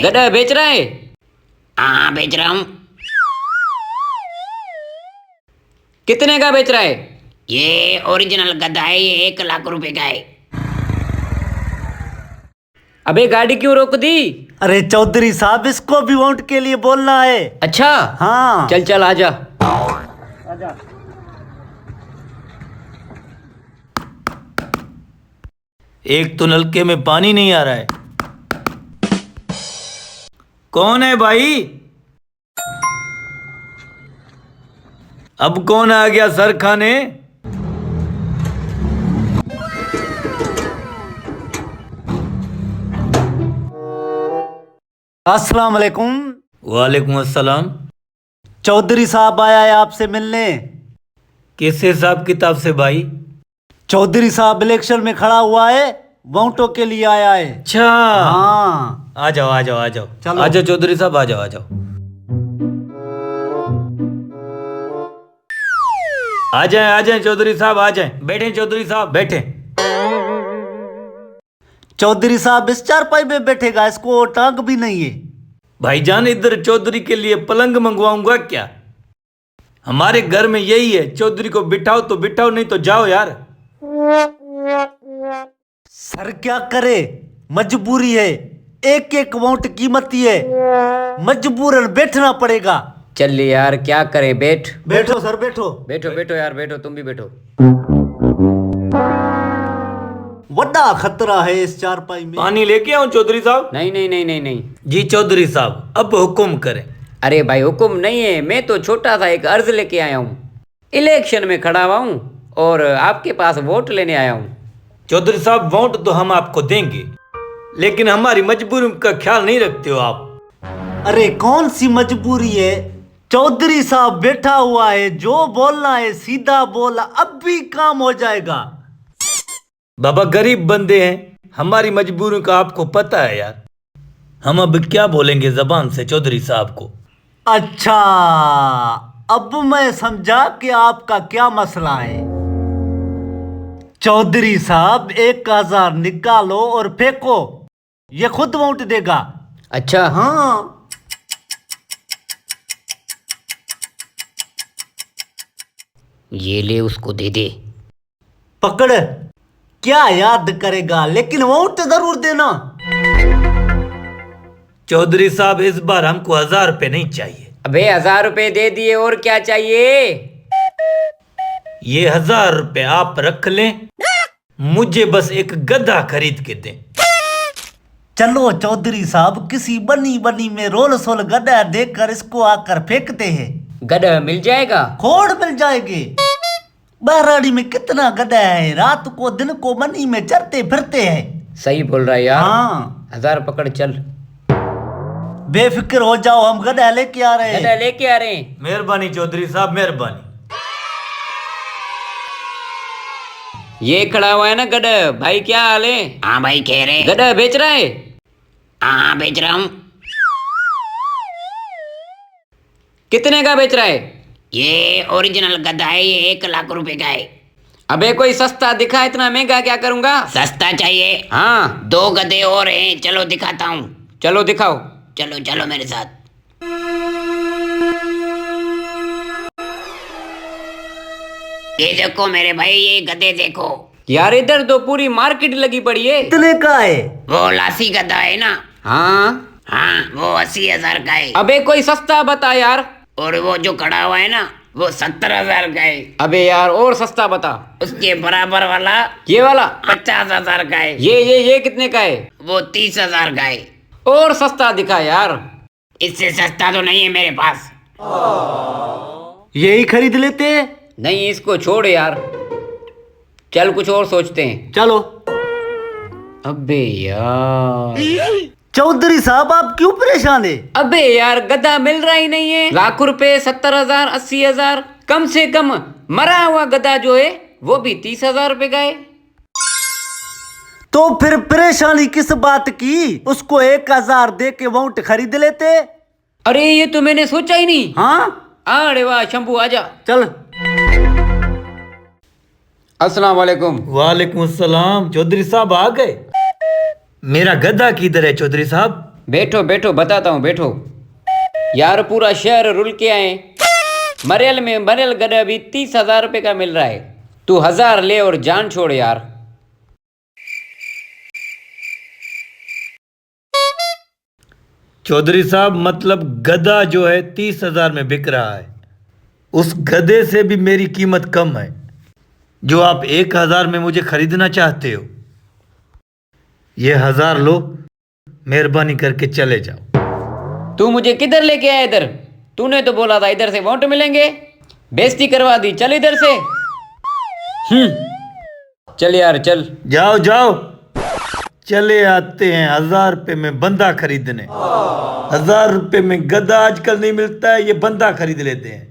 गधा बेच रहा है? हाँ बेच रहा हूँ। कितने का बेच रहा है? ये ओरिजिनल गधा है, ये 1 लाख रुपए का है। अबे गाड़ी क्यों रोक दी? अरे चौधरी साहब, इसको भी वोट के लिए बोलना है। अच्छा हाँ चल चल आजा। एक तो नलके में पानी नहीं आ रहा है। कौन है भाई? अब कौन आ गया सर खाने? अस्सलाम वालेकुम। वालेकुम अस्सलाम। चौधरी साहब आया है आपसे मिलने। किस हिसाब किताब से भाई? चौधरी साहब इलेक्शन में खड़ा हुआ है, वोटों के लिए आया है। अच्छा हाँ आ जाओ आ जाओ आ जाओ। चलो। आ जाओ चौधरी साहब, आ जाओ आ जाओ। आ जाए चौधरी साहब, आ जाए। बैठे चौधरी साहब, बैठे। चौधरी साहब इस चारपाई में बैठेगा, इसको टांग भी नहीं है। भाईजान इधर चौधरी के लिए पलंग मंगवाऊंगा क्या? हमारे घर में यही है, चौधरी को बिठाओ तो बिठाओ, नहीं तो जाओ यार। सर क्या करे, मजबूरी है। एक एक वोट कीमती है, मजबूरन बैठना पड़ेगा। चल यार क्या करे, बैठ। बैठो सर, बैठो। बैठो बैठो यार बैठो, तुम भी बैठो। बड़ा खतरा है इस चारपाई में। पानी लेके आऊं चौधरी साहब? नहीं नहीं नहीं नहीं नहीं। जी चौधरी साहब, अब हुक्म करें। अरे भाई हुक्म नहीं है, मैं तो छोटा सा एक अर्ज लेके आया हूँ। इलेक्शन में खड़ा हुआ हूँ और आपके पास वोट लेने आया हूँ। चौधरी साहब वोट तो हम आपको देंगे, लेकिन हमारी मजबूरी का ख्याल नहीं रखते हो आप। अरे कौन सी मजबूरी है, चौधरी साहब बैठा हुआ है, जो बोलना है सीधा बोला, अब भी काम हो जाएगा। बाबा गरीब बंदे हैं, हमारी मजबूरी का आपको पता है यार। हम अब क्या बोलेंगे जबान से चौधरी साहब को? अच्छा, अब मैं समझा कि आपका क्या मसला है। चौधरी साहब 1000 निकालो और फेंको, ये खुद वोट देगा। अच्छा हाँ ये ले, उसको दे दे। पकड़, क्या याद करेगा, लेकिन वोट जरूर देना। चौधरी साहब इस बार हमको 1000 रुपए नहीं चाहिए। अबे 1000 रुपए दे दिए, और क्या चाहिए? ये 1000 रुपए आप रख लें, मुझे बस एक गधा खरीद के दें। चलो चौधरी साहब, किसी बनी बनी में रोल सोल गड्ढा देकर इसको आकर फेंकते हैं। गधा मिल जाएगा? खोड़ मिल जाएगी। बहराड़ी में कितना गड्ढा है, रात को दिन को बनी में चरते फिरते हैं। सही बोल रहा है यार। हाँ 1000 पकड़ चल। बेफिक्र हो जाओ, हम गड्ढा लेके आ रहे गधा हैं। लेके आ रहे हैं। मेहरबानी चौधरी साहब, मेहरबानी। ये खड़ा हुआ है ना गधा, भाई क्या हाल है? हाँ भाई कह रहे। गधा बेच रहा है? हाँ बेच रहा हूँ। कितने का बेच रहा है? ये ओरिजिनल गधा है, ये 1 लाख रुपए का है। अबे कोई सस्ता दिखा, इतना महंगा क्या करूंगा? सस्ता चाहिए? हाँ 2 गधे और हैं, चलो दिखाता हूँ। चलो दिखाओ। चलो चलो मेरे साथ। ये देखो मेरे भाई, ये गधे देखो। यार इधर तो पूरी मार्केट लगी पड़ी है। कितने का है? वो लासी गधा है ना? हाँ हाँ वो 80,000 का है। अबे कोई सस्ता बता यार। और वो जो खड़ा हुआ है ना, वो 70,000 का है। अबे यार और सस्ता बता। उसके बराबर वाला ये वाला 50,000 का है। ये कितने का है? वो 30,000 का है। और सस्ता दिखा यार। इससे सस्ता तो नहीं है मेरे पास। यही खरीद लेते हैं। नहीं इसको छोड़ यार, चल कुछ और सोचते हैं। चलो। अबे यार, चौधरी साहब आप क्यों परेशान है? अबे यार गधा मिल रहा ही नहीं है। लाख रुपए, 70,000, 80,000, कम से कम मरा हुआ गधा जो है वो भी 30,000 रुपए का है। तो फिर परेशानी किस बात की, उसको 1000 दे के वोट खरीद लेते। अरे ये तो मैंने सोचा ही नहीं। हाँ अरे वाह शंभू आजा। चल। अस्सलाम वालेकुम। वालेकुम अस्सलाम। चौधरी साहब आ गए? मेरा गधा किधर है चौधरी साहब? बैठो बैठो बताता हूँ बैठो। यार पूरा शहर रुल के आए, मरेल में मरेल गधा भी 30,000 रुपये का मिल रहा है। तू 1,000 ले और जान छोड़ यार। चौधरी साहब मतलब गधा जो है 30,000 में बिक रहा है, उस गधे से भी मेरी कीमत कम है जो आप 1,000 में मुझे खरीदना चाहते हो। ये 1,000 लो, मेहरबानी करके चले जाओ। तू मुझे किधर लेके आया इधर? तूने तो बोला था इधर से वोट मिलेंगे, बेइज्जती करवा दी। चल इधर से। चल यार चल। जाओ जाओ, चले आते हैं 1,000 रुपये में बंदा खरीदने। 1,000 रुपये में गधा आजकल नहीं मिलता है, ये बंदा खरीद लेते हैं।